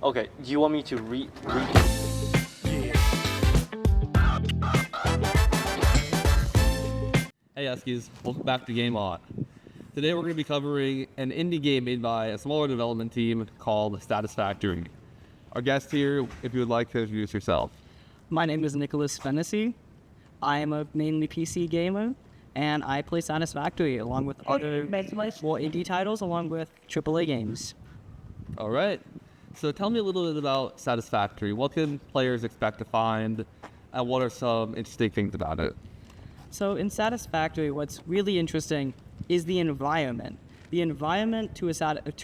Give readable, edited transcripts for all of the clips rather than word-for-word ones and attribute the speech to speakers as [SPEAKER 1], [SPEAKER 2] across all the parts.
[SPEAKER 1] Okay, do you want me to read?
[SPEAKER 2] Hey Eskies, welcome back to Game On. Today we're going to be covering an indie game made by a smaller development team called Satisfactory. Our guest here, if you would like to introduce yourself.
[SPEAKER 3] My name is Nicholas Fennessy. I am a mainly PC gamer, and I play Satisfactory along with other more indie titles, along with AAA games.
[SPEAKER 2] All right, so tell me a little bit about Satisfactory. What can players expect to find, and what are some interesting things about it?
[SPEAKER 3] So in Satisfactory, what's really interesting is the environment. The environment to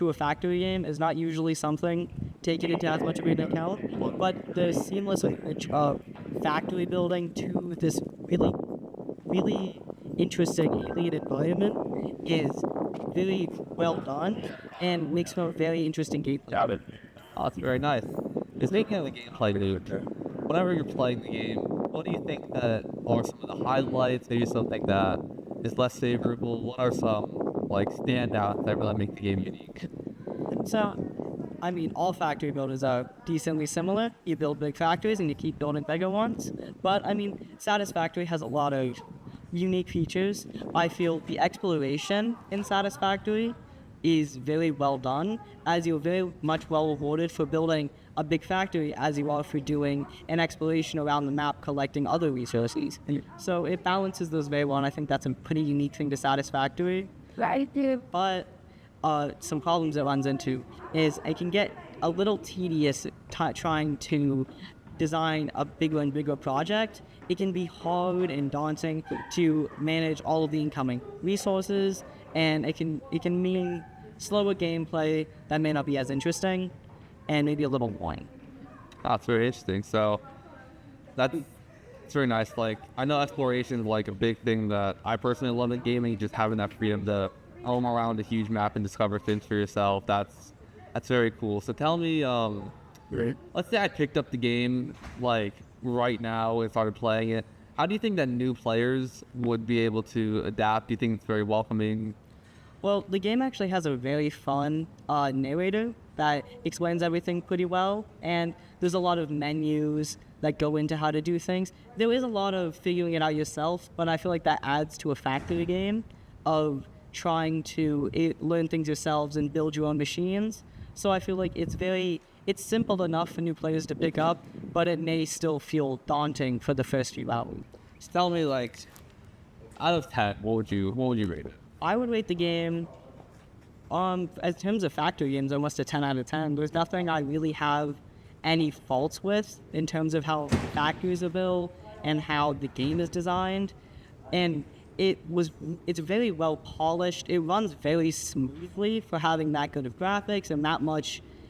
[SPEAKER 3] a factory game is not usually something taken into as much of an account, but the seamless approach of factory building to this really interesting alien environment is very well done and makes for a very interesting gameplay.
[SPEAKER 2] Oh, it's very nice. Speaking of the gameplay, dude, whenever you're playing the game, what do you think that are some of the highlights, maybe something that is less favorable? What are some standouts that really make the game unique?
[SPEAKER 3] So, I mean, all factory builders are decently similar. You build big factories and you keep building bigger ones. But, I mean, Satisfactory has a lot of unique features. I feel the exploration in Satisfactory is very well done, as you're very much well rewarded for building a big factory as you are for doing an exploration around the map collecting other resources. So it balances those very well, and I think that's a pretty unique thing to Satisfactory. But some problems it runs into is it can get a little tedious trying to design a bigger and bigger project. It can be hard and daunting to manage all of the incoming resources, and it can mean slower gameplay that may not be as interesting and maybe a little boring.
[SPEAKER 2] That's very interesting. So it's very nice. I know exploration is a big thing that I personally love in gaming, just having that freedom to roam around a huge map and discover things for yourself. That's very cool. So tell me, let's say I picked up the game right now and started playing it. How do you think that new players would be able to adapt? Do you think it's very welcoming?
[SPEAKER 3] Well, the game actually has a very fun narrator that explains everything pretty well, and there's a lot of menus that go into how to do things. There is a lot of figuring it out yourself, but I feel like that adds to a factory game of trying to learn things yourselves and build your own machines. So I feel like it's simple enough for new players to pick up, but it may still feel daunting for the first few hours.
[SPEAKER 2] Just tell me, out of 10, what would you rate it?
[SPEAKER 3] I would rate the game, in terms of factory games, almost a 10 out of 10. There's nothing I really have any faults with in terms of how factories are built and how the game is designed. And it's very well polished. It runs very smoothly for having that good of graphics and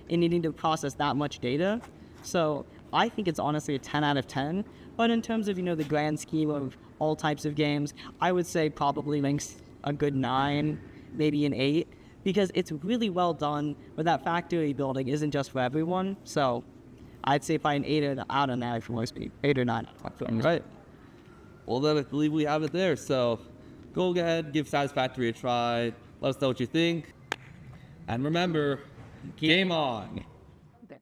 [SPEAKER 3] needing to process that much data. So I think it's honestly a 10 out of 10. But in terms of, the grand scheme of all types of games, I would say probably ranks a good 9, maybe an 8, because it's really well done, but that factory building isn't just for everyone. So I'd say probably an 8 out of 9 for most people. 8 or 9 out of 9.
[SPEAKER 2] Right. Well, then I believe we have it there. So go ahead, give Satisfactory a try. Let us know what you think. And remember, game on.